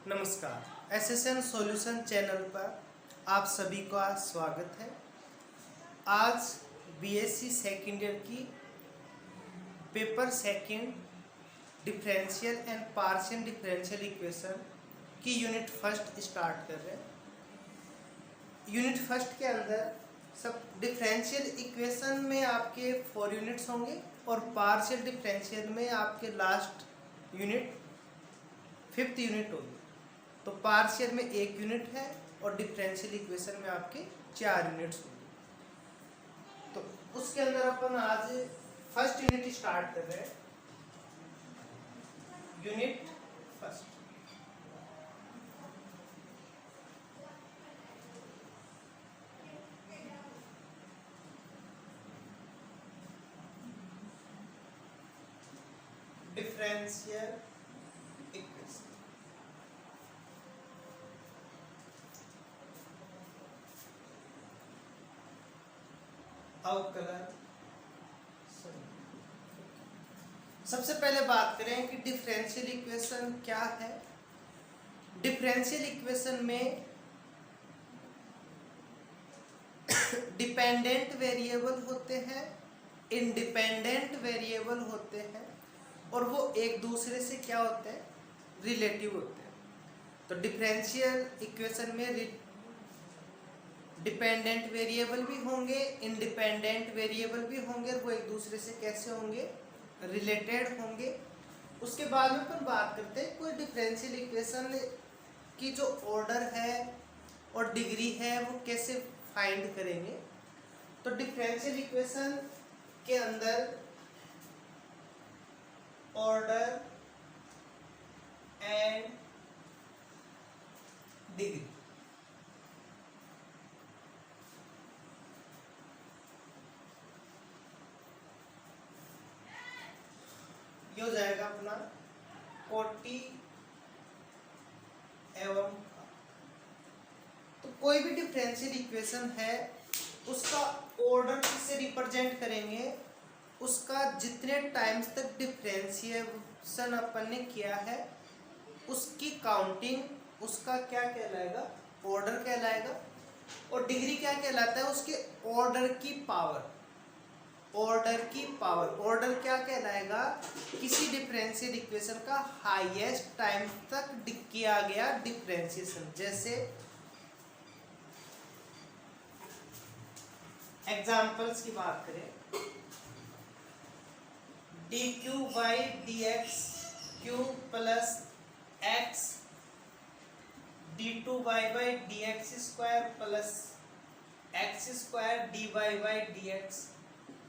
नमस्कार, SSN solution channel पर आप सभी का स्वागत है। आज बीएससी सेकेंड ईयर की paper second differential and partial differential equation की यूनिट फर्स्ट स्टार्ट कर रहे हैं। यूनिट फर्स्ट के अंदर सब डिफरेंशियल इक्वेशन में आपके 4 यूनिट्स होंगे और पार्शियल डिफरेंशियल में आपके लास्ट यूनिट 5th यूनिट होगी। तो पार्शियल में 1 यूनिट है और डिफरेंशियल इक्वेशन में आपके 4 यूनिट्स होंगे। तो उसके अंदर अपन आज फर्स्ट यूनिट स्टार्ट कर रहे हैं। Unit first, differential equation. अवकलन। सबसे पहले बात करें कि डिफरेंशियल इक्वेशन क्या है। डिफरेंशियल इक्वेशन में डिपेंडेंट वेरिएबल होते हैं, इंडिपेंडेंट वेरिएबल होते हैं और वो एक दूसरे से क्या होते हैं, रिलेटिव होते हैं। तो डिफरेंशियल इक्वेशन में डिपेंडेंट वेरिएबल भी होंगे, इंडिपेंडेंट वेरिएबल भी होंगे और वो एक दूसरे से कैसे होंगे, रिलेटेड होंगे। उसके बाद में अपन बात करते हैं कोई डिफरेंशियल इक्वेशन की जो ऑर्डर है और डिग्री है वो कैसे फाइंड करेंगे। तो डिफरेंशियल इक्वेशन के अंदर ऑर्डर एंड डिग्री, ये हो जाएगा अपना कोटि एवं। तो कोई भी डिफरेंशियल इक्वेशन है उसका ऑर्डर किससे रिप्रेजेंट करेंगे, उसका जितने टाइम्स तक डिफरेंशिएशन अपन ने किया है उसकी काउंटिंग, उसका क्या कहलाएगा, ऑर्डर कहलाएगा। और डिग्री क्या कहलाता है, उसके ऑर्डर की पावर। ऑर्डर की पावर, ऑर्डर क्या कहलाएगा, किसी डिफरेंशियल इक्वेशन का हाईएस्ट टाइम तक किया गया डिफरेंशिएशन। जैसे एग्जांपल्स की बात करें, d cube by D x cube plus x d two by D x square plus x square d by D x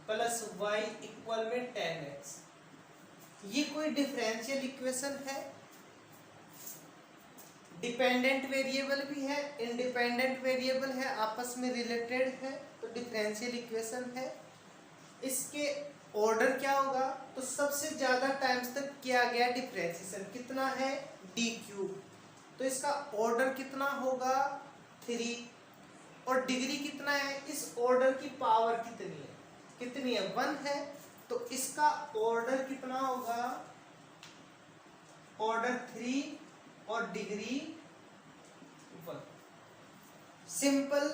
plus y equal में 10x। ये कोई डिफरेंशियल इक्वेशन है, डिपेंडेंट वेरिएबल भी है, इंडिपेंडेंट वेरिएबल है, आपस में related है, तो डिफरेंशियल इक्वेशन है। इसके ऑर्डर क्या होगा, तो सबसे ज्यादा टाइम्स तक किया गया डिफरेंशिएशन कितना है, डी क्यूब। तो इसका ऑर्डर कितना होगा, 3। और डिग्री कितना है, इस ऑर्डर की पावर कितनी है, 1 है। तो इसका ऑर्डर कितना होगा, ऑर्डर 3 और डिग्री 1। सिंपल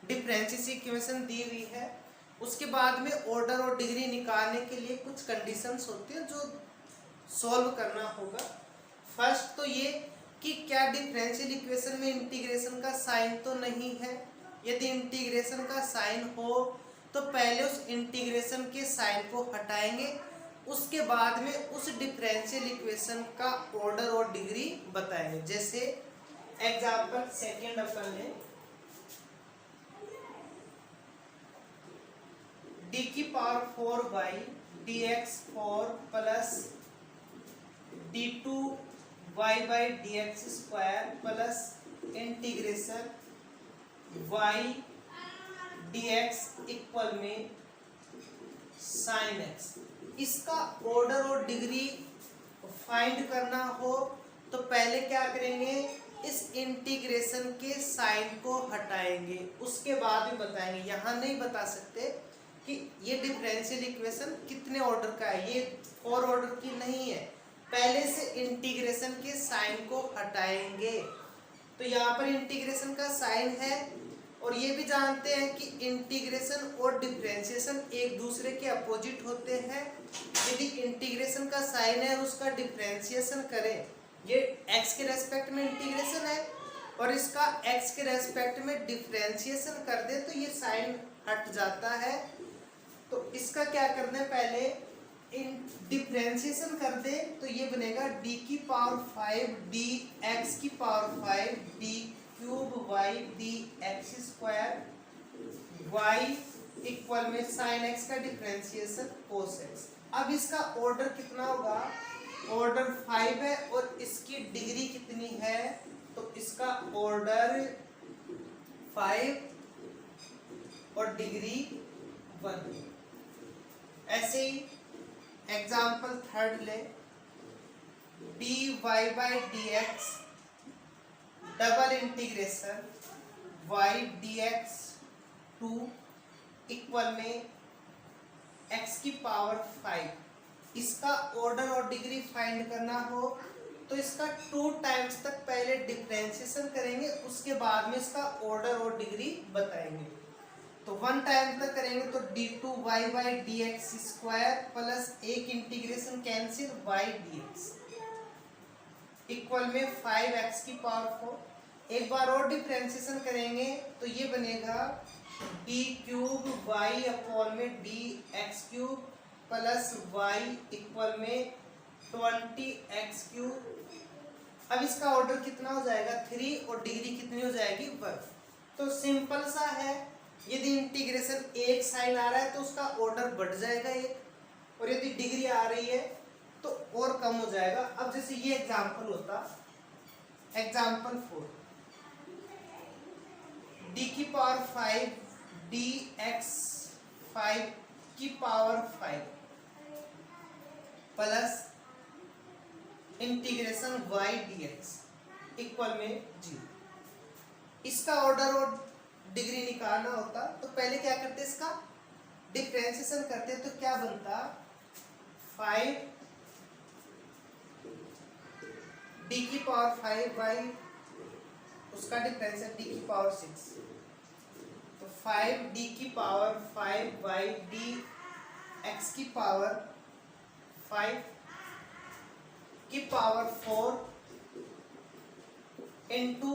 डिफरेंशियल इक्वेशन दी हुई है। उसके बाद में ऑर्डर और डिग्री निकालने के लिए कुछ कंडीशंस होती है जो सॉल्व करना होगा। फर्स्ट तो ये कि क्या डिफरेंशियल इक्वेशन में इंटीग्रेशन का साइन तो नहीं है। यदि इंटीग्रेशन का साइन हो तो पहले उस इंटीग्रेशन के साइन को हटाएंगे, उसके बाद में उस डिफरेंशियल इक्वेशन का ऑर्डर और डिग्री बताएंगे। जैसे एग्जांपल सेकेंड अपन ले, डी की power 4 by D x 4 plus d two Y by D x square plus integration y dx equal में sin x। इसका ऑर्डर और डिग्री फाइंड करना हो तो पहले क्या करेंगे, इस इंटीग्रेशन के साइन को हटाएंगे, उसके बाद ही बताएंगे। यहाँ नहीं बता सकते कि ये डिफरेंशियल इक्वेशन कितने ऑर्डर का है, ये 4 ऑर्डर की नहीं है, पहले से इंटीग्रेशन के साइन को हटाएंगे। तो यहाँ पर इंटीग्रेशन का साइन है, और ये भी जानते हैं कि इंटीग्रेशन और डिफरेंशिएशन एक दूसरे के अपोजिट होते हैं। यदि इंटीग्रेशन का साइन है उसका डिफरेंशिएशन करें, ये x के रेस्पेक्ट में इंटीग्रेशन है, और इसका x के रेस्पेक्ट में डिफरेंशिएशन कर दे तो ये साइन हट जाता है। तो इसका क्या करना है, पहले डिफरेंशिएशन कर दे तो ये बनेगा d की पावर 5 dx की power 5 d cube y dx square y equal में साइन x का डिफरेंशिएशन cos x। अब इसका ऑर्डर कितना होगा, ऑर्डर 5 है और इसकी डिग्री कितनी है, तो इसका ऑर्डर 5 और डिग्री 1। ऐसे ही एग्जाम्पल थर्ड ले, dy by dx double integration y dx 2 equal में x की पावर 5। इसका ऑर्डर और डिग्री फाइंड करना हो तो इसका 2 टाइम्स तक पहले डिफरेंशिएशन करेंगे, उसके बाद में इसका ऑर्डर और डिग्री बताएंगे। तो 1 टाइम तक करेंगे तो d2y by dx square plus एक integration cancel y dx equal में 5x की पावर 4। एक बार और डिफरेंशिएशन करेंगे तो ये बनेगा d क्यूब y अपॉन में dx cube plus y equal में 20x क्यूब। अब इसका ऑर्डर कितना हो जाएगा 3 और डिग्री कितनी हो जाएगी 1। तो सिंपल सा है, यदि इंटीग्रेशन एक साइन आ रहा है तो उसका ऑर्डर बढ़ जाएगा 1, और यदि डिग्री आ रही है तो और कम हो जाएगा। अब जैसे ये एग्जांपल होता, एग्जांपल 4 d की पावर 5 dx 5 की power 5 plus integration y dx equal में 0। इसका ऑर्डर और डिग्री निकालना होता तो पहले क्या करते, इसका डिफरेंशिएशन करते तो क्या बनता 5 d की पावर 5 बाई उसका डिफरेंशिएशन d की पावर 6, तो 5 d की पावर 5 बाई d x की पावर 5 की पावर 4 इनटू,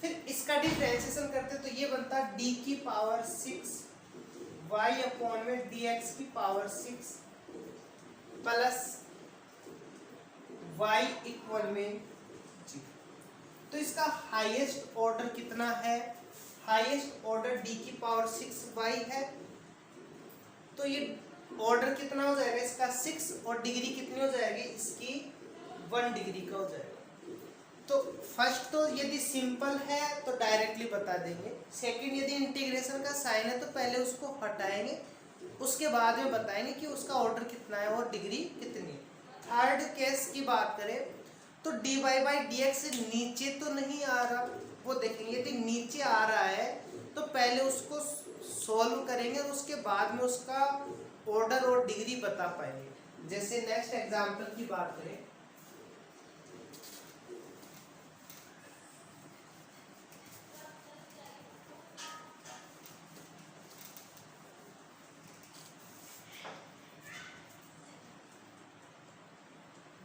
फिर इसका डिफरेंशिएशन करते तो ये बनता d की पावर 6 y अपॉन में dx की पावर 6 प्लस y इक्वल में 0। तो इसका हाईएस्ट ऑर्डर कितना है, हाईएस्ट ऑर्डर d की पावर 6y है, तो ये ऑर्डर कितना हो जाएगा इसका 6, और डिग्री कितनी हो जाएगी इसकी 1 डिग्री का हो जाएगा। तो फर्स्ट तो यदि सिंपल है तो डायरेक्टली बता देंगे, सेकंड यदि इंटीग्रेशन का साइन है तो पहले उसको हटाएंगे, उसके बाद में बताएंगे कि उसका ऑर्डर कितना है और डिग्री कितनी है। थर्ड केस की बात करें तो dy बाई dx नीचे तो नहीं आ रहा, वो देखेंगे। यदि नीचे आ रहा है तो पहले उसको सॉल्व करेंगे और उसके बाद में उसका ऑर्डर और डिग्री बता पाएंगे। जैसे नेक्स्ट एग्जांपल की बात करें,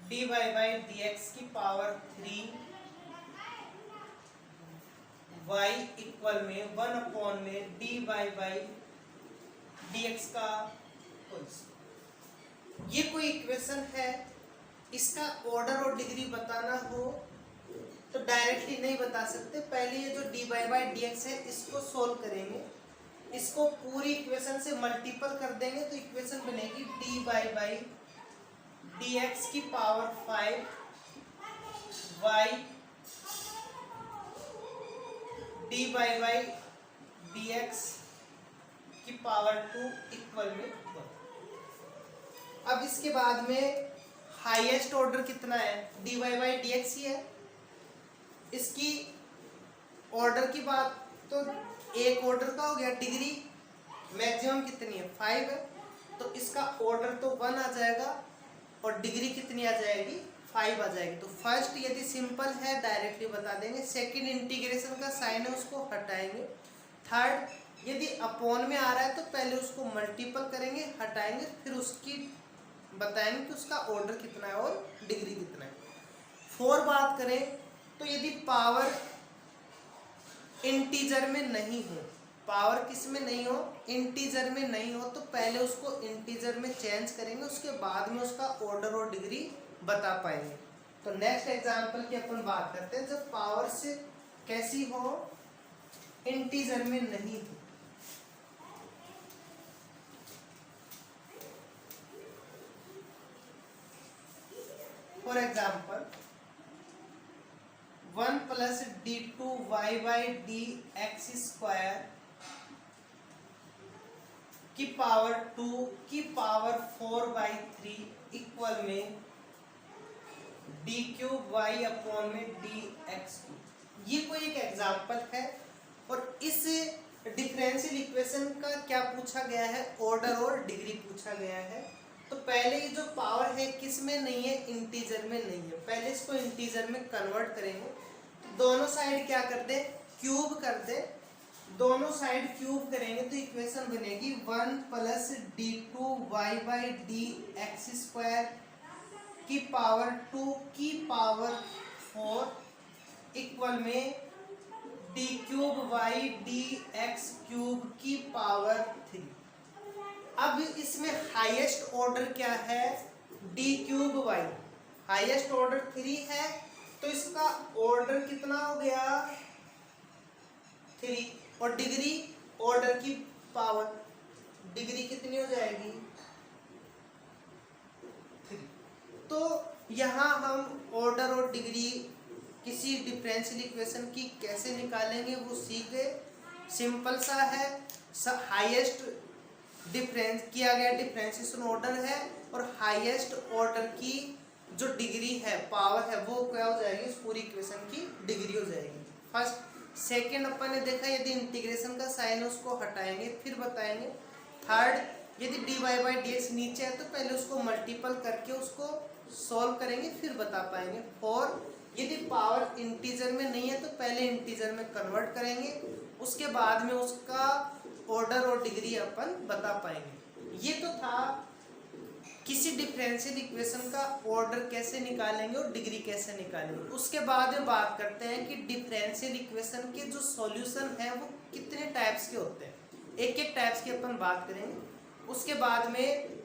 dy बाई dx की पावर 3 y इक्वल में 1 अपॉन में dy बाई dx का होल स्क्वायर। ये कोई इक्वेशन है, इसका ऑर्डर और डिग्री बताना हो तो डायरेक्टली नहीं बता सकते, पहले ये जो dy बाई dx है इसको सोल्व करेंगे, इसको पूरी इक्वेशन से मल्टीपल कर देंगे तो इक्वेशन बनेगी dy बाई dx की power 5 y dy by dx की पावर 2 इक्वल में 1। अब इसके बाद में हाईएस्ट ऑर्डर कितना है, dy बाई dx ही है। इसकी ऑर्डर की बात तो एक ऑर्डर का हो गया, डिग्री मैक्सिमम कितनी है 5 है, तो इसका ऑर्डर तो 1 आ जाएगा और डिग्री कितनी आ जाएगी 5 आ जाएगी। तो फर्स्ट यदि सिंपल है डायरेक्टली बता देंगे, सेकंड इंटीग्रेशन का साइन है उसको हटाएंगे, थर्ड यदि अपॉन में आ रहा है तो पहले उसको मल्टीपल करेंगे, हटाएंगे, फिर उसकी बताएंगे कि उसका ऑर्डर कितना है और डिग्री कितना है। फोर बात करें तो यदि पावर इंटीजर में नहीं हो, पावर किस में नहीं हो, इंटीजर में नहीं हो, तो पहले उसको इंटीजर में चेंज करेंगे, उसके बाद में उसका ऑर्डर और डिग्री बता पाएंगे। तो नेक्स्ट एग्जांपल की अपन बात करते हैं जब पावर से कैसी हो, इंटीजर में नहीं हो। For example 1 plus d2y by D x square की पावर 2 की पावर 4 बाई 3 इक्वल में डी क्यूब वाई अपॉन में डी एक्स क्यूब। ये कोई एक एग्जाम्पल है और इस डिफरेंशियल इक्वेशन का क्या पूछा गया है, ऑर्डर और डिग्री पूछा गया है। तो पहले ये जो पावर है किस में नहीं है, इंटीजर में नहीं है, पहले इसको इंटीजर में कन्वर्ट करेंगे। दोनों साइड क्या कर दे, क्यूब कर दे, दोनों साइड क्यूब करेंगे तो इक्वेशन बनेगी 1 plus d two Y by D x square की पावर 2 की पावर 4 इक्वल में d cube y D x cube की पावर 3। अब इसमें हाईएस्ट ऑर्डर क्या है, d cube y, highest order 3 है, तो इसका ऑर्डर कितना हो गया 3, और डिग्री ऑर्डर की पावर, डिग्री कितनी हो जाएगी 3। तो यहाँ हम ऑर्डर और डिग्री किसी डिफरेंशियल इक्वेशन की कैसे निकालेंगे वो सीख गए। सिंपल सा है, हाईएस्ट डिफरेंस किया गया डिफरेंशिएशन ऑर्डर है और हाईएस्ट ऑर्डर की जो डिग्री है, पावर है, वो क्या हो जाएगी, उस पूरी इक्वेशन की डिग्री हो जाएगी। फर्स्ट सेकंड अपन ने देखा यदि इंटीग्रेशन का साइन है उसको हटाएंगे फिर बताएंगे। थर्ड यदि d Y by D x नीचे है तो पहले उसको मल्टीपल करके उसको सॉल्व करेंगे फिर बता पाएंगे। और यदि पावर इंटीजर में नहीं है तो पहले इंटीजर में कन्वर्ट करेंगे, उसके बाद में उसका ऑर्डर और डिग्री अपन बता पाएंगे। ये तो था किसी डिफरेंशियल इक्वेशन का ऑर्डर कैसे निकालेंगे और डिग्री कैसे निकालेंगे। उसके बाद में बात करते हैं कि डिफरेंशियल इक्वेशन के जो सॉल्यूशन है वो कितने टाइप्स के होते हैं, एक एक टाइप्स की अपन बात करेंगे। उसके बाद में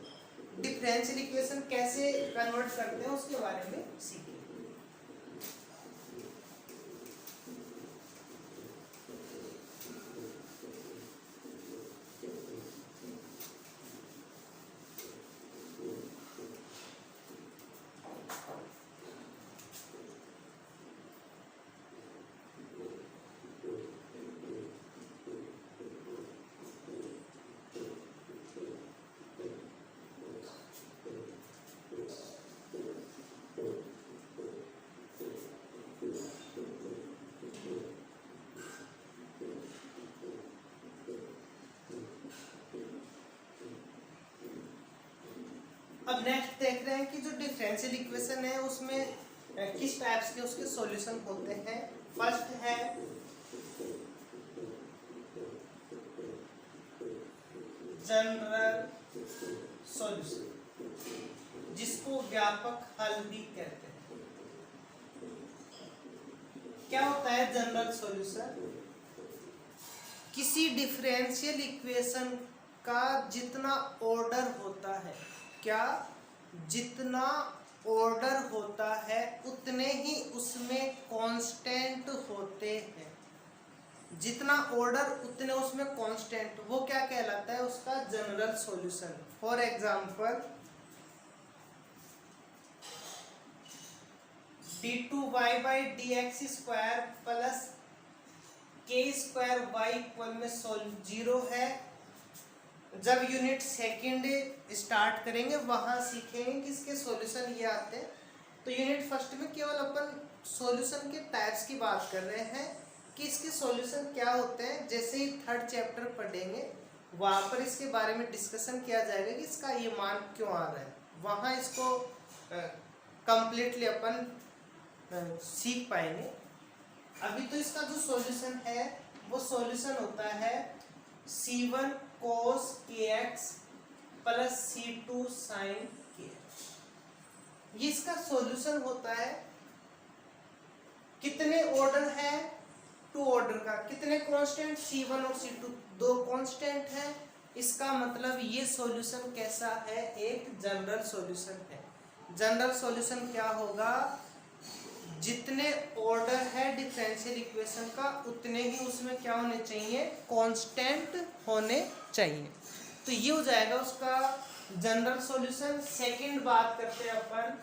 डिफरेंशियल इक्वेशन कैसे कन्वर्ट करते हैं उसके बारे में सीखेंगे। अब नेक्स्ट देख रहे हैं कि जो डिफरेंशियल इक्वेशन है उसमें किस टाइप्स के उसके सॉल्यूशन होते हैं। फर्स्ट है जनरल सॉल्यूशन, जिसको व्यापक हल भी कहते हैं। क्या होता है जनरल सॉल्यूशन, किसी डिफरेंशियल इक्वेशन का जितना ऑर्डर होता है, क्या जितना ऑर्डर होता है उतने ही उसमें कांस्टेंट होते हैं, जितना ऑर्डर उतने उसमें कांस्टेंट, वो क्या कहलाता है उसका general solution. For example d two Y by D x square plus k square y equal में 0 है। जब यूनिट सेकंड स्टार्ट करेंगे वहां सीखेंगे कि इसके सॉल्यूशन ये आते हैं। तो यूनिट फर्स्ट में केवल अपन सॉल्यूशन के टाइप्स की बात कर रहे हैं कि इसके सॉल्यूशन क्या होते हैं। जैसे ही थर्ड चैप्टर पढ़ेंगे वहां पर इसके बारे में डिस्कशन किया जाएगा कि इसका ये मान क्यों आ रहा है, वहां इसको कंप्लीटली अपन सीख पाएंगे। अभी तो इसका जो सॉल्यूशन है वो सॉल्यूशन होता है C1 cos kx plus C2 sin kx। ये इसका सॉल्यूशन होता है। कितने ऑर्डर है? 2 ऑर्डर का। कितने कांस्टेंट? C1 और C2, 2 कांस्टेंट है। इसका मतलब ये सॉल्यूशन कैसा है? एक जनरल सॉल्यूशन है। जनरल सॉल्यूशन क्या होगा? जितने ऑर्डर है डिफरेंशियल इक्वेशन का उतने ही उसमें क्या होने चाहिए? कांस्टेंट होने चाहिए। तो ये हो जाएगा उसका जनरल सॉल्यूशन। सेकंड बात करते हैं अपन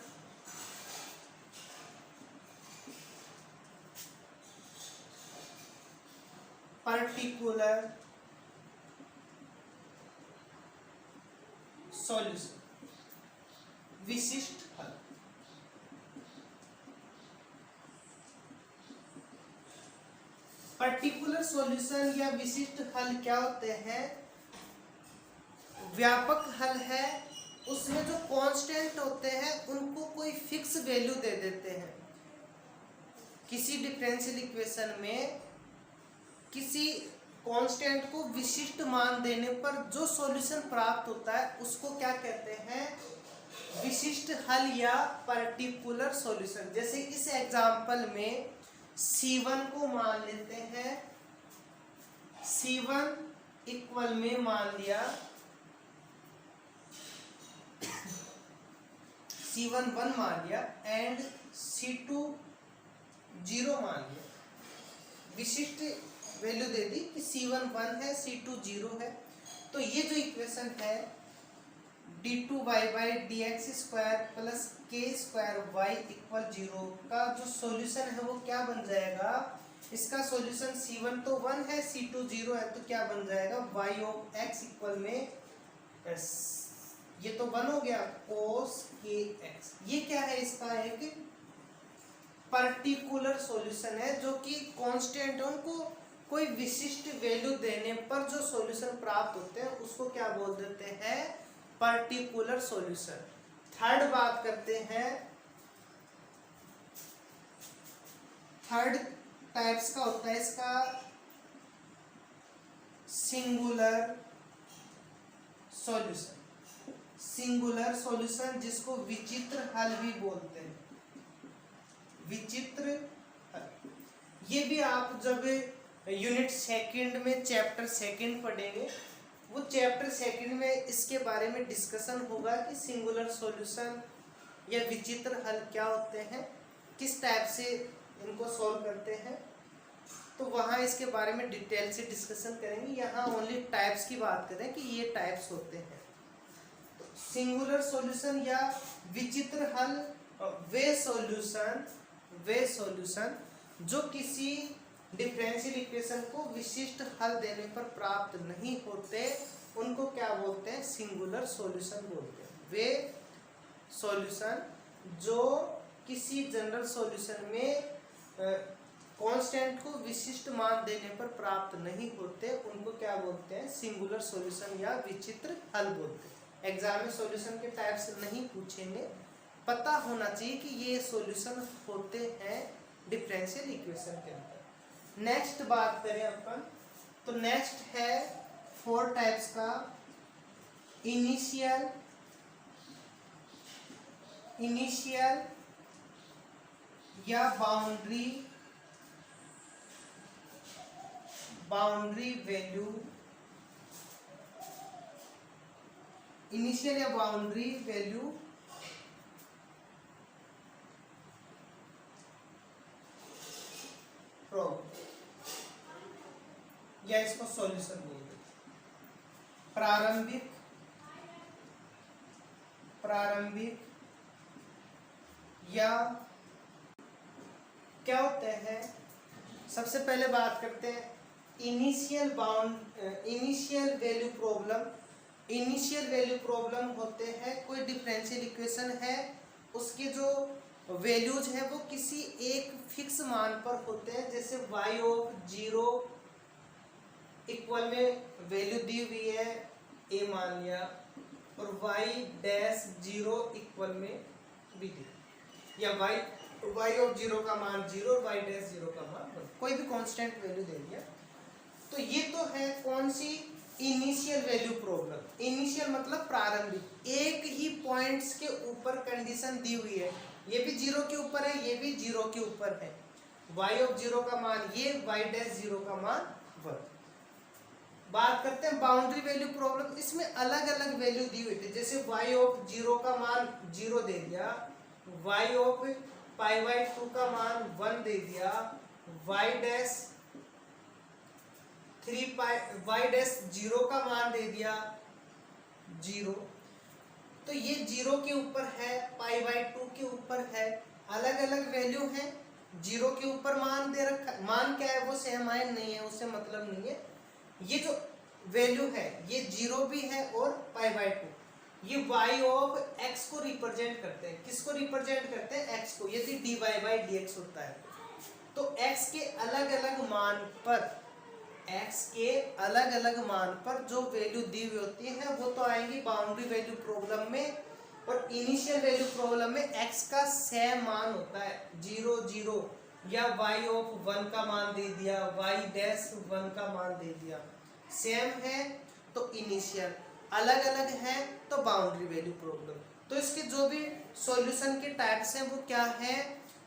पर्टिकुलर सॉल्यूशन, विशिष्ट हल। पर्टिकुलर सॉल्यूशन या विशिष्ट हल क्या होते हैं? व्यापक हल है, उसमें जो कांस्टेंट होते हैं उनको कोई फिक्स वैल्यू दे देते हैं। किसी डिफरेंशियल इक्वेशन में किसी कांस्टेंट को विशिष्ट मान देने पर जो सॉल्यूशन प्राप्त होता है उसको क्या कहते हैं? विशिष्ट हल या पर्टिकुलर सॉल्यूशन। जैसे इस एग्जांपल में C1 को मान लेते हैं, C1 इक्वल में मान लिया C1 1 मान लिया एंड C2 0 मान लिया। विशिष्ट वैल्यू दे दी कि C1 1 है, C2 0 है। तो ये जो इक्वेशन है d2y/dx² प्लस k² y = 0 का जो सॉल्यूशन है वो क्या बन जाएगा? इसका सॉल्यूशन C1 तो 1 है, C2 0 है, तो क्या बन जाएगा? y(x) इक्वल में ये तो 1 हो गया cos kx। ये क्या है? इसका एक पर्टिकुलर सॉल्यूशन है जो कि कांस्टेंट, उनको कोई विशिष्ट वैल्यू देने पर जो सॉल्यूशन प्राप्त होते हैं उसको क्या बोल देते हैं? Particular solution. थर्ड बात करते हैं, थर्ड टाइप्स का होता है इसका सिंगुलर सॉल्यूशन। सिंगुलर सॉल्यूशन जिसको विचित्र हल भी बोलते हैं। विचित्र हल ये भी आप जब यूनिट सेकंड में चैप्टर सेकंड पढ़ेंगे, वो चैप्टर सेकंड में इसके बारे में डिस्कशन होगा कि सिंगुलर सॉल्यूशन या विचित्र हल क्या होते हैं, किस टाइप से इनको सॉल्व करते हैं। तो वहाँ इसके बारे में डिटेल से डिस्कशन करेंगे। यहाँ ओनली टाइप्स की बात करें कि ये टाइप्स होते हैं। तो सिंगुलर सॉल्यूशन या विचित्र हल वे सॉल्यूशन जो किसी डिफरेंशियल इक्वेशन को विशिष्ट हल देने पर प्राप्त नहीं होते उनको क्या बोलते हैं? सिंगुलर सॉल्यूशन बोलते हैं। वे सॉल्यूशन जो किसी जनरल सॉल्यूशन में कांस्टेंट को विशिष्ट मान देने पर प्राप्त नहीं होते उनको क्या बोलते हैं? सिंगुलर सॉल्यूशन या विचित्र हल बोलते हैं। एग्जाम में सॉल्यूशन के टाइप्स नहीं पूछेंगे, पता होना चाहिए कि ये सॉल्यूशन होते हैं डिफरेंशियल इक्वेशन के अंदर। नेक्स्ट बात करें अपन, तो नेक्स्ट है 4 टाइप्स का इनिशियल या बाउंड्री वैल्यू, इनिशियल या बाउंड्री वैल्यू प्रॉब्लम, या इसको सॉल्यूशन बोलते हैं। प्रारंभिक या क्या होते हैं? सबसे पहले बात करते हैं initial value problem. Initial value problem होते हैं कोई डिफरेंशियल इक्वेशन है, उसके जो वैल्यूज है वो किसी एक फिक्स मान पर होते हैं। जैसे y(0) इक्वल में वैल्यू दी हुई है a मान लिया और y'(0) इक्वल में बी दी, या y ऑफ 0 का मान 0 और y डैश 0 का मान 1, कोई भी कांस्टेंट वैल्यू दे दिया। तो ये तो है कौन सी, इनिशियल वैल्यू प्रॉब्लम। इनिशियल मतलब प्रारंभिक, एक ही पॉइंट्स के ऊपर कंडीशन दी हुई है, ये भी 0 के ऊपर है, ये भी 0 के ऊपर है। y ऑफ 0 का मान ये, y डैश 0 का मान 1। बात करते हैं बाउंड्री वैल्यू प्रॉब्लम। इसमें अलग अलग वैल्यू दी हुई थी, जैसे y ऑफ 0 का मान 0 दे दिया, y ऑफ पाई बाई 2 का मान 1 दे दिया, y डैश 3 पाई, y डैश 0 का मान दे दिया 0। तो ये 0 के ऊपर है, पाई बाई 2 के ऊपर है, अलग अलग वैल्यू है। 0 के ऊपर मान दे रखा, मान क्या है वो सेम आए नहीं है, उससे मतलब नहीं है। ये जो वैल्यू है ये 0 भी है और पाई बाई 2, ये y ऑफ x को रिप्रेजेंट करते हैं। किसको रिप्रेजेंट करते हैं? x को। यदि dy बाई dx होता है तो x के अलग अलग मान पर, x के अलग अलग मान पर जो वैल्यू दी हुई होती है वो तो आएंगी बाउंड्री वैल्यू प्रॉब्लम में। और इनिशियल वैल्यू प्रॉब्लम में x का सेम मान होता है 0 0, या y ऑफ 1 का मान दे दिया, y डैश 1 का मान दे दिया। सेम है तो इनिशियल, अलग अलग है तो बाउंड्री वैल्यू प्रॉब्लम। तो इसके जो भी सॉल्यूशन के टाइप्स हैं वो क्या है?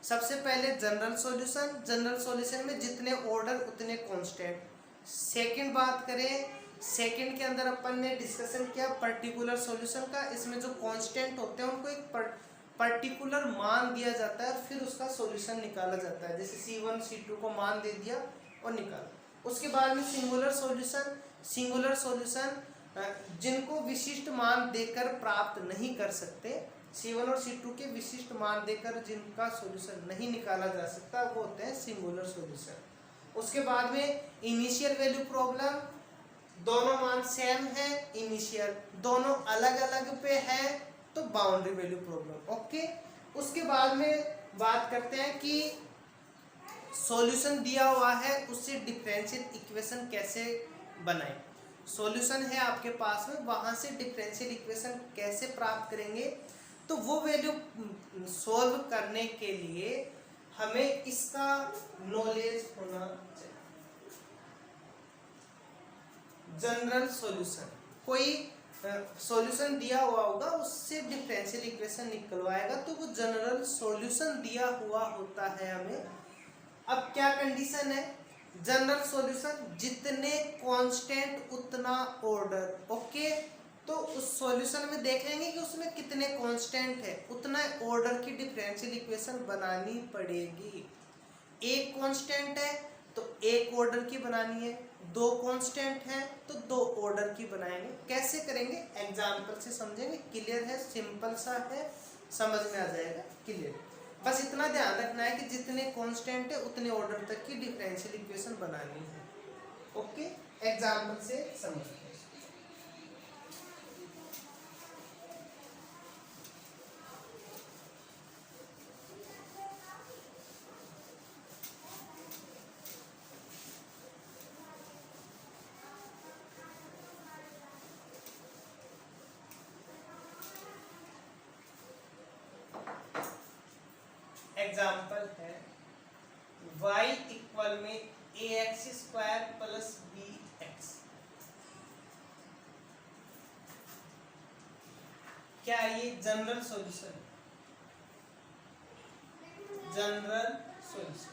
सबसे पहले जनरल सॉल्यूशन, जनरल सॉल्यूशन में जितने ऑर्डर उतने कांस्टेंट। सेकंड बात करें, सेकंड के अंदर अपन ने डिस्कशन किया पर्टिकुलर सॉल्यूशन का। इसमें जो कांस्टेंट होते हैं उनको एक पर्टिकुलर मान दिया जाता है, फिर उसका सॉल्यूशन निकाला जाता है। जैसे C1 C2 को मान दे दिया और निकाला। उसके बाद में सिंगुलर सॉल्यूशन, सिंगुलर सॉल्यूशन जिनको विशिष्ट मान देकर प्राप्त नहीं कर सकते, C1 और C2 के विशिष्ट मान देकर जिनका सॉल्यूशन नहीं निकाला जा सकता, वो होते हैं सिंगुलर सॉल्यूशन। उसके बाद में इनिशियल वैल्यू प्रॉब्लम, दोनों मान सेम है इनिशियल, दोनों अलग अलग पे है तो बाउंड्री वैल्यू प्रॉब्लम। ओके, उसके बाद में बात करते हैं कि सॉल्यूशन दिया हुआ है उससे डिफरेंशियल इक्वेशन कैसे बनाएं। सॉल्यूशन है आपके पास में, वहां से डिफरेंशियल इक्वेशन कैसे प्राप्त करेंगे? तो वो वैल्यू सॉल्व करने के लिए हमें इसका नॉलेज होना चाहिए। जनरल सॉल्यूशन, कोई सॉल्यूशन दिया हुआ होगा उससे डिफरेंशियल इक्वेशन निकलवाएगा तो वो जनरल सॉल्यूशन दिया हुआ होता है हमें। अब क्या कंडीशन है? जनरल सॉल्यूशन जितने कांस्टेंट उतना ऑर्डर। ओके, तो उस सॉल्यूशन में देखेंगे कि उसमें कितने कांस्टेंट है, उतना ऑर्डर की डिफरेंशियल इक्वेशन बनानी पड़ेगी। एक कांस्टेंट है तो एक ऑर्डर की बनानी है, दो कांस्टेंट है तो दो ऑर्डर की बनाएंगे। कैसे करेंगे? एग्जांपल से समझेंगे। क्लियर है, सिंपल सा है, समझ में आ जाएगा। क्लियर, बस इतना ध्यान रखना है कि जितने कांस्टेंट है उतने ऑर्डर तक की डिफरेंशियल इक्वेशन बनानी है। ओके, एग्जांपल से समझते हैं। एग्जाम्पल है y इक्वल में ax स्क्वायर प्लस bx। क्या ये general solution? General solution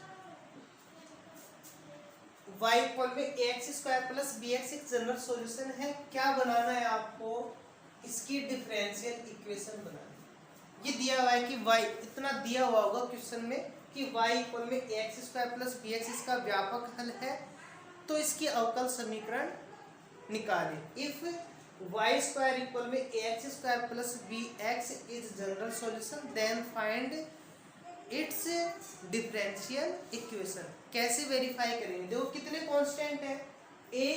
y equal में ax स्क्वायर प्लस bx एक जनरल सॉल्यूशन है। क्या बनाना है आपको? इसकी डिफरेंशियल इक्वेशन बनानी। ये दिया हुआ है कि y, इतना दिया हुआ होगा क्वेश्चन में कि y इक्वल में ax स्क्वायर प्लस bx इसका व्यापक हल है, तो इसकी अवकल समीकरण निकालें। इफ y स्क्वायर इक्वल में ax square plus bx is general solution then find its differential equation. कैसे वेरीफाई करेंगे? देखो कितने कांस्टेंट है, a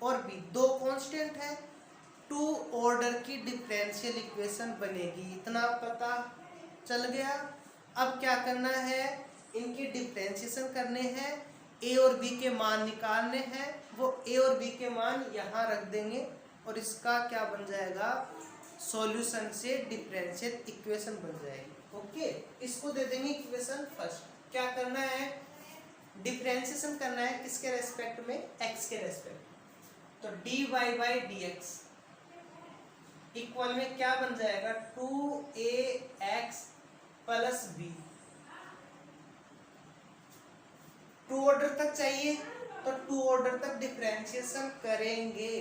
और b, दो कांस्टेंट है, टू ऑर्डर की डिफरेंशियल इक्वेशन बनेगी। इतना पता चल गया। अब क्या करना है? इनकी डिफरेंशिएशन करने हैं, a और b के मान निकालने हैं। वो a और b के मान यहाँ रख देंगे और इसका क्या बन जाएगा? सॉल्यूशन से डिफरेंशियल इक्वेशन बन जाएगी। ओके, इसको दे देंगे इक्वेशन फर्स्ट। क्या करना है, डिफरेंशिएशन करना है किसके रेस्पेक्ट में, एक्स के रेस्पेक्ट। तो dy बाई dx इक्वल में क्या बन जाएगा, 2ax plus b। To order तक चाहिए तो टू ऑर्डर तक डिफरेंशिएशन करेंगे,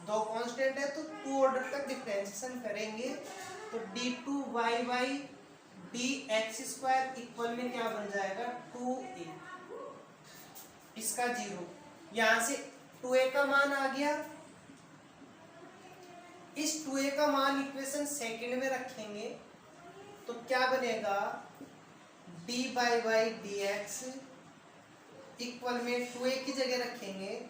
दो कांस्टेंट है तो टू ऑर्डर तक डिफरेंशिएशन करेंगे। तो d2y by dx square equal में क्या बन जाएगा, 2a, इसका 0, यहां से 2a का मान आ गया। इस 2a का मान इक्वेशन सेकंड में रखेंगे तो क्या बनेगा, dy बाई dx इक्वल में 2a की जगह रखेंगे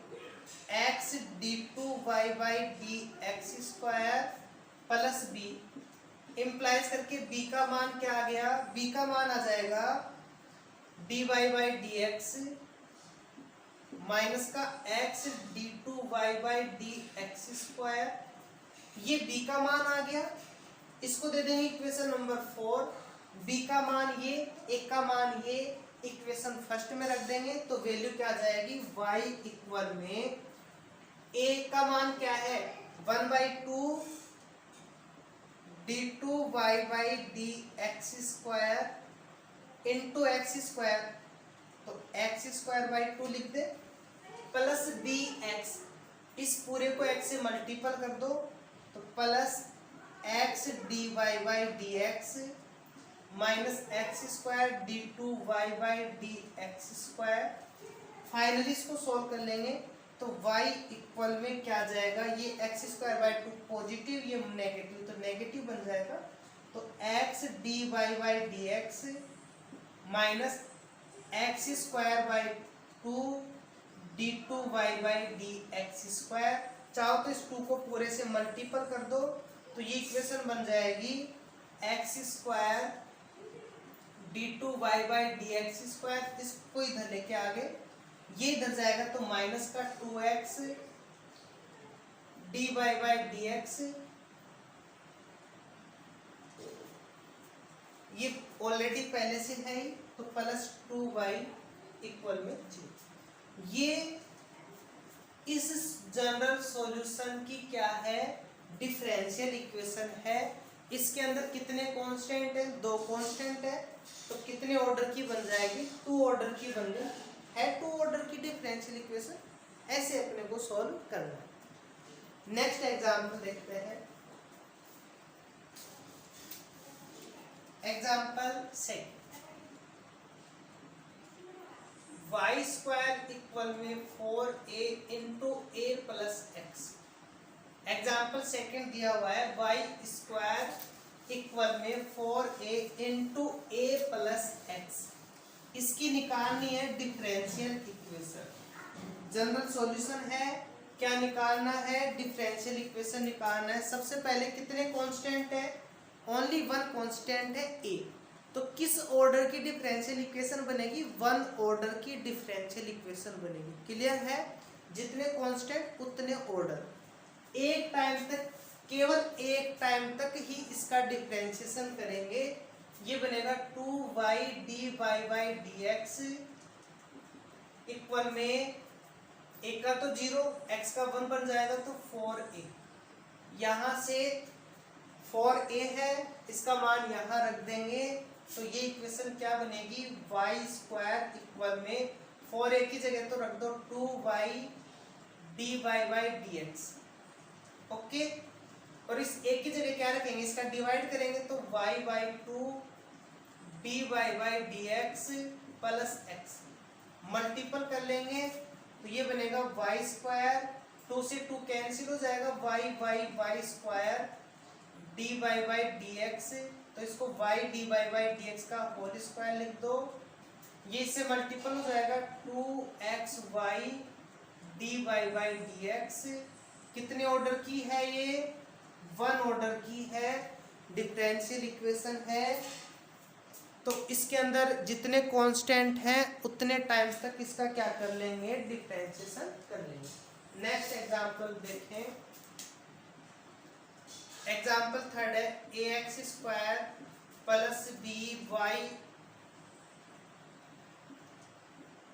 x d2y by dx square plus b, implies करके b का मान क्या आ गया, b का मान आ जाएगा dy बाई dx माइनस का x d2y by dx square, ये b का मान आ गया। इसको दे देंगे इक्वेशन नंबर 4, b का मान ये, a का मान ये, इक्वेशन फर्स्ट में रख देंगे तो वैल्यू क्या आ जाएगी, y इक्वल में a का मान क्या है, 1/2 d2y by dx square into x square, तो एक्स स्क्वायर बाई 2 लिख दे, प्लस dx, इस पूरे को x से मल्टीपल कर दो तो plus x dy by dx minus x square d2y by dx square. Finally इसको सॉल्व कर लेंगे तो y इक्वल में क्या आ जाएगा, ये एक्स स्क्वायर बाई 2 पॉजिटिव, ये नेगेटिव, तो नेगेटिव बन जाएगा। तो x dy by dx minus x square by 2 d2y by dx square, चाहो तो इस 2 को पूरे से मल्टीपल कर दो तो ये इक्वेशन बन जाएगी x square d2y by dx square, इसको इधर लेके आगे, ये इधर जाएगा तो माइनस का 2x dy बाई dx, ये ऑलरेडी पहले से है ही तो प्लस 2y इक्वल में 0। ये इस जनरल सॉल्यूशन की क्या है, डिफरेंशियल इक्वेशन है। इसके अंदर कितने कांस्टेंट है, दो कांस्टेंट है, तो कितने ऑर्डर की बन जाएगी, टू ऑर्डर की बन गई है। टू ऑर्डर की डिफरेंशियल इक्वेशन ऐसे अपने को सॉल्व करना है। नेक्स्ट एग्जांपल देखते हैं, एग्जांपल से y स्क्वायर इक्वल में 4a into a plus x. Example second दिया हुआ है y स्क्वायर इक्वल में 4a into a plus x, इसकी निकालनी है डिफरेंशियल इक्वेशन। जनरल सॉल्यूशन है, क्या निकालना है, डिफरेंशियल इक्वेशन निकालना है। सबसे पहले कितने कांस्टेंट है, ओनली वन कांस्टेंट है a, तो किस ऑर्डर की डिफरेंशियल इक्वेशन बनेगी, वन ऑर्डर की डिफरेंशियल इक्वेशन बनेगी। क्लियर है, जितने कांस्टेंट उतने ऑर्डर, एक टाइम तक, केवल एक टाइम तक ही इसका डिफरेंशिएशन करेंगे। ये बनेगा 2y dy by dx equal में a का तो 0, x का 1 बन जाएगा तो 4a, यहाँ से 4a है, इसका मान यहाँ रख देंगे तो ये इक्वेशन क्या बनेगी, y स्क्वायर इक्वल में 4a की जगह तो रख दो 2y dy by dx, okay. और इस एक की जगह क्या रखेंगे, इसका डिवाइड करेंगे तो y by 2 dy by dx plus x, multiple कर लेंगे तो ये बनेगा y स्क्वायर, 2 से 2 कैंसिल हो जाएगा, y square dy by dx, तो इसको y dy बाई dx का होल स्क्वायर लिख दो, ये इससे मल्टीपल हो जाएगा 2xy dy बाई dx। कितने ऑर्डर की है ये, वन ऑर्डर की है, डिफरेंशियल इक्वेशन है। तो इसके अंदर जितने कांस्टेंट हैं उतने टाइम्स तक इसका क्या कर लेंगे, डिफरेंशिएशन कर लेंगे। नेक्स्ट एग्जांपल देखें, एग्जांपल थर्ड है ax square plus B Y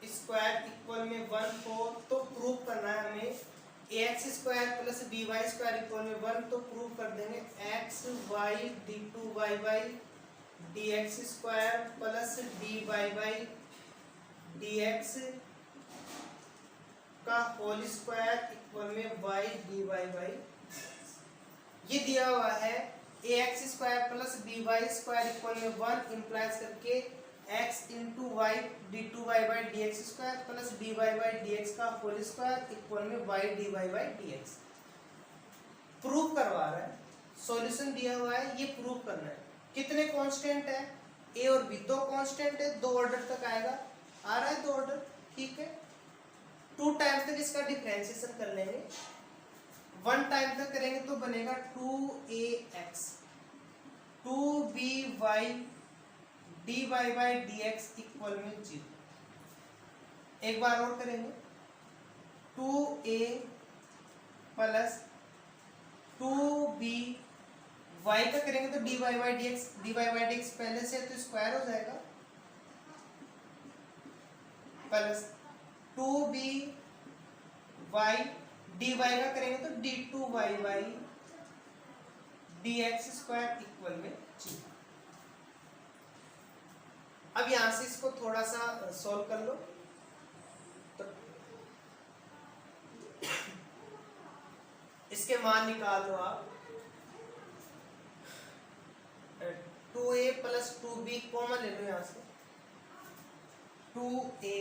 square equal में 1 हो तो प्रूव करना है हमें A X square plus B Y square equal में 1, तो प्रूव कर देंगे X Y D two Y Y D x square plus D Y Y D x का होल स्क्वायर इक्वल में वाई डी वाई वाई। ये दिया हुआ है A X square plus B Y square equal में 1 implies करके x into y D two Y by D x square plus D Y by D x का whole square equal में Y D Y by D x. Prove करवा रहा है, solution दिया हुआ है, ये प्रूव करना है। कितने कांस्टेंट है, ए और बी, दो कांस्टेंट है, 2 ऑर्डर तक आएगा, आ रहा है 2 ऑर्डर, ठीक है। 2 टाइम्स तक इसका डिफरेंशिएशन कर लेंगे, 1 टाइम तक करेंगे तो बनेगा 2ax 2by dy by D x equal में 0। एक बार और करेंगे 2a प्लस 2b y का करेंगे तो dy बाई डी एक्स पहले से तो स्क्वायर हो जाएगा प्लस 2b y dy का करेंगे तो d2y dx स्क्वायर इक्वल में 0। अब यहां से इसको थोड़ा सा सॉल्व कर लो तो इसके मान निकाल लो आप। 2a प्लस 2b कॉमन ले लो यहां से, 2a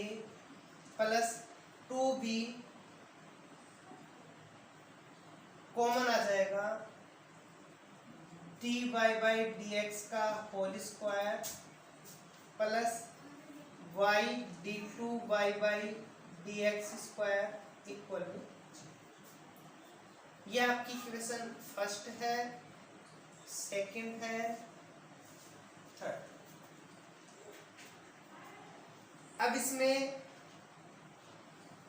प्लस 2b कॉमन आ जाएगा dy बाई dx का whole square plus y d2y by dx square equal में। यह आपकी इक्वेशन फर्स्ट है, सेकंड है, थर्ड। अब इसमें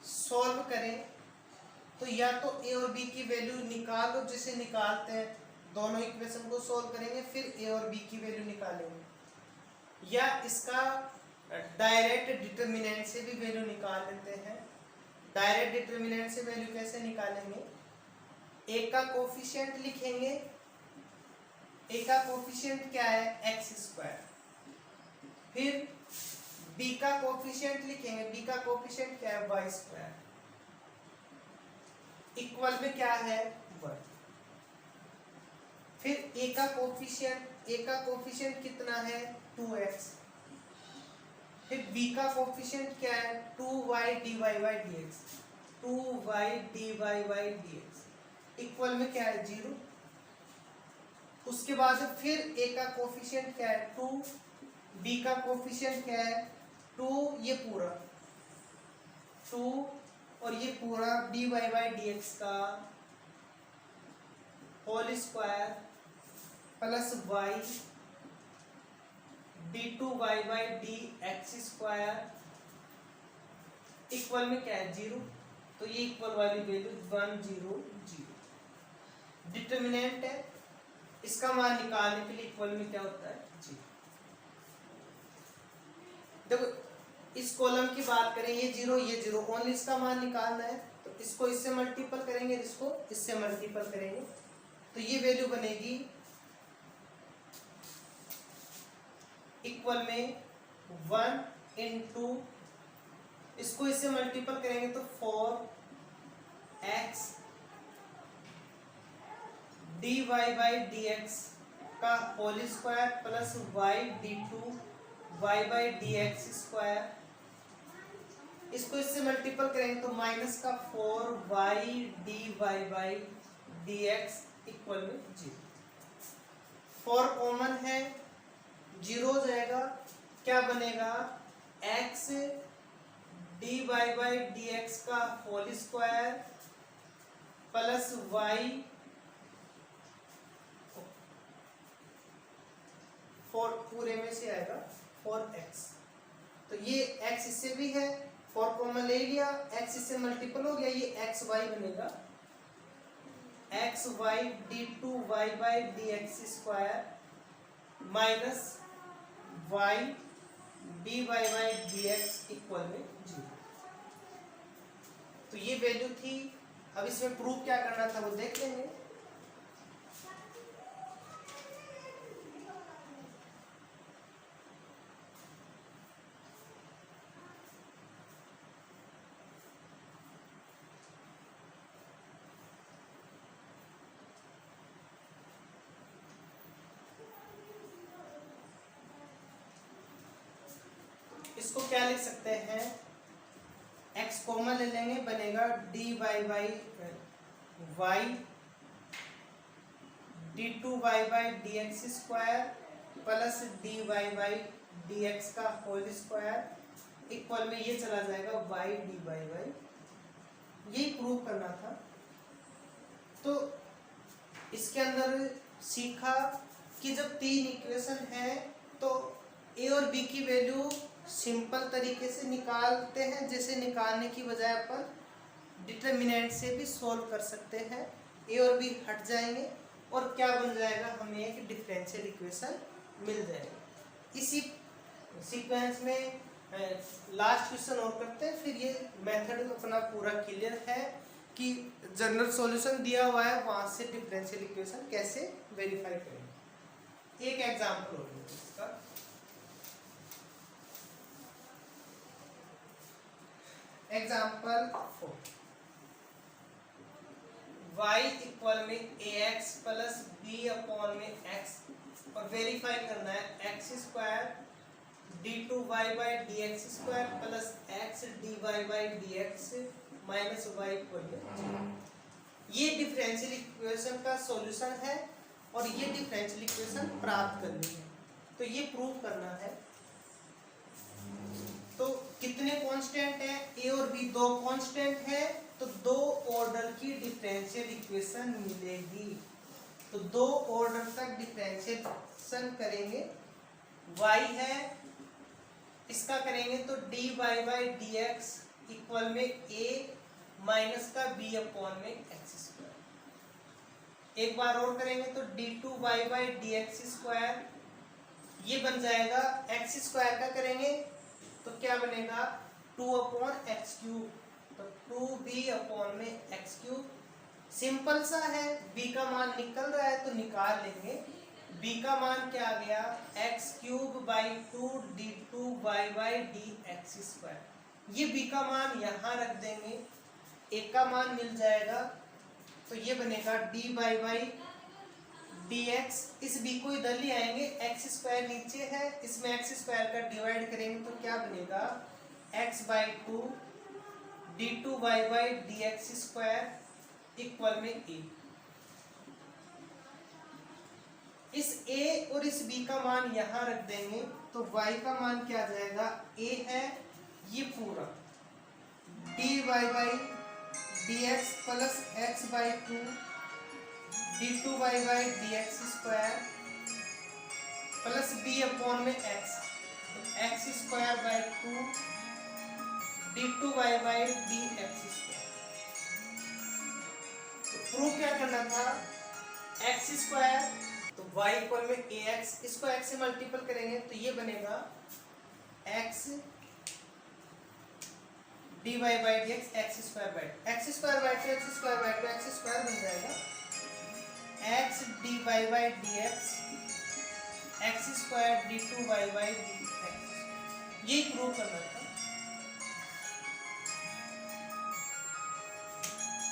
सॉल्व करें तो या तो ए और बी की वैल्यू निकाल लो, जैसे निकालते हैं दोनों इक्वेशन को सॉल्व करेंगे फिर ए और बी की वैल्यू निकालेंगे, या इसका डायरेक्ट डिटर्मिनेंट से भी वैल्यू निकाल लेते हैं। डायरेक्ट डिटर्मिनेंट से वैल्यू कैसे निकालेंगे, ए का कोफिशिएंट लिखेंगे, ए का कोफिशिएंट क्या है एक्स स्क्वायर, फिर बी का कोफिशिएंट लिखेंगे, बी का कोफिशिएंट क्या है वाई स्क्वायर इक्वल में क्या है 1। फिर ए का कोफिशिएंट कितना है 2x, फिर बी का कोफिशिएंट क्या है 2y dy by dx, 2y dy by dx equal में क्या है 0। उसके बाद फिर ए का कोफिशिएंट क्या है 2, बी का कोफिशिएंट क्या है 2, ये पूरा 2 और ये पूरा dy बाई dx का whole square plus y d2y by dx square equal में क्या है 0। तो ये इक्वल वाली वैल्यू 1 0 0 डिटर्मिनेंट है, इसका मान निकालने के लिए इक्वल में क्या होता है 0। देखो इस कॉलम की बात करें, ये 0 ये 0, ओनली इसका मान निकालना है तो इसको इससे मल्टीपल करेंगे, इसको इससे मल्टीपल करेंगे तो ये वैल्यू बनेगी इक्वल में 1 इंटू इसको इससे मल्टीपल करेंगे तो 4x dy बाई dx का whole square plus y d2y by dx square, इसको इससे मल्टीपल करेंगे तो माइनस का 4y dy by dx equal में 0। 4 कॉमन है 0 हो जाएगा, क्या बनेगा x dy बाई dx का होल स्क्वायर प्लस y 4 पूरे में से आएगा 4x। तो ये x इससे भी है, 4 कॉमन ले लिया, x इससे मल्टीपल हो गया, ये xy बनेगा xy d2y by dx square minus y D Y by D x equal में 0। तो ये वैल्यू थी। अब इसमें प्रूफ क्या करना था वो देख लेंगे। इसको क्या लिख सकते हैं, x कॉमन ले लेंगे, बनेगा d Y by y D two Y by D x square plus D Y by D x का होल स्क्वायर इक्वल में ये चला जाएगा वाई डी वाई बाई। यही प्रूव करना था। तो इसके अंदर सीखा कि जब तीन इक्वेशन है तो ए और बी की वैल्यू सिंपल तरीके से निकालते हैं, जैसे निकालने की बजाय अपन डिटर्मिनेंट से भी सॉल्व कर सकते हैं। ए और बी हट जाएंगे और क्या बन जाएगा, हमें एक डिफरेंशियल इक्वेशन मिल जाएगा। इसी सीक्वेंस में लास्ट क्वेश्चन और करते हैं, फिर ये मेथड अपना पूरा क्लियर है कि जनरल सॉल्यूशन दिया हुआ है, वहां से डिफरेंशियल इक्वेशन कैसे वेरीफाई करेंगे। एक एग्जांपल हो गया इसका। एग्जाम्पल 4, y इक्वल में ax प्लस बी अपॉन में x और वेरीफाई करना है x square d two Y by D x square plus x d Y by D x minus y equal में। ये डिफरेंशियल इक्वेशन का सॉल्यूशन है और ये डिफरेंशियल इक्वेशन प्राप्त करनी है, तो ये प्रूव करना है। तो कितने कांस्टेंट है, ए और बी दो कांस्टेंट है, तो दो ऑर्डर की डिफरेंशियल इक्वेशन मिलेगी। तो दो ऑर्डर तक डिफरेंशिएशन करेंगे। y है, इसका करेंगे तो d Y by D x equal में a माइनस का b अपॉन में एक्स स्क्वायर। एक बार और करेंगे तो d two Y by D x square, ये बन जाएगा एक्स स्क्वायर का करेंगे तो क्या बनेगा 2 अपॉन एक्स क्यूब, तो 2b अपॉन में एक्स क्यूब। सिंपल सा है, b का मान निकल रहा है तो निकाल लेंगे। b का मान क्या आ गया, x cube by 2 d two Y by D x square. ये b का मान यहाँ रख देंगे, a का मान मिल जाएगा तो ये बनेगा d Y by D x. इस b को इधर ले आएंगे, एक्स स्क्वायर नीचे है, इसमें एक्स स्क्वायर का डिवाइड करेंगे तो क्या बनेगा x by two D two Y by D x square equal में a। इस a और इस b का मान यहाँ रख देंगे तो y का मान क्या आ जाएगा, a है ये पूरा D Y by D x plus X by two D two Y by D x square plus B upon में X, x square by two D two Y by D x square. तो proof क्या करना था, X square तो y equal में A X, इसको x से multiple करेंगे तो ये बनेगा x D Y by D x, x square by X square by two x square by two x square बन जाएगा x d Y by D x x square d two Y by D x. ये prove करना था।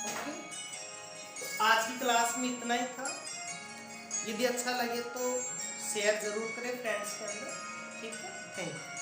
Okay, तो आज की class में इतना ही था। यदि अच्छा लगे तो शेयर जरूर करें फ्रेंड्स के अंदर। ठीक है, थैंक यू।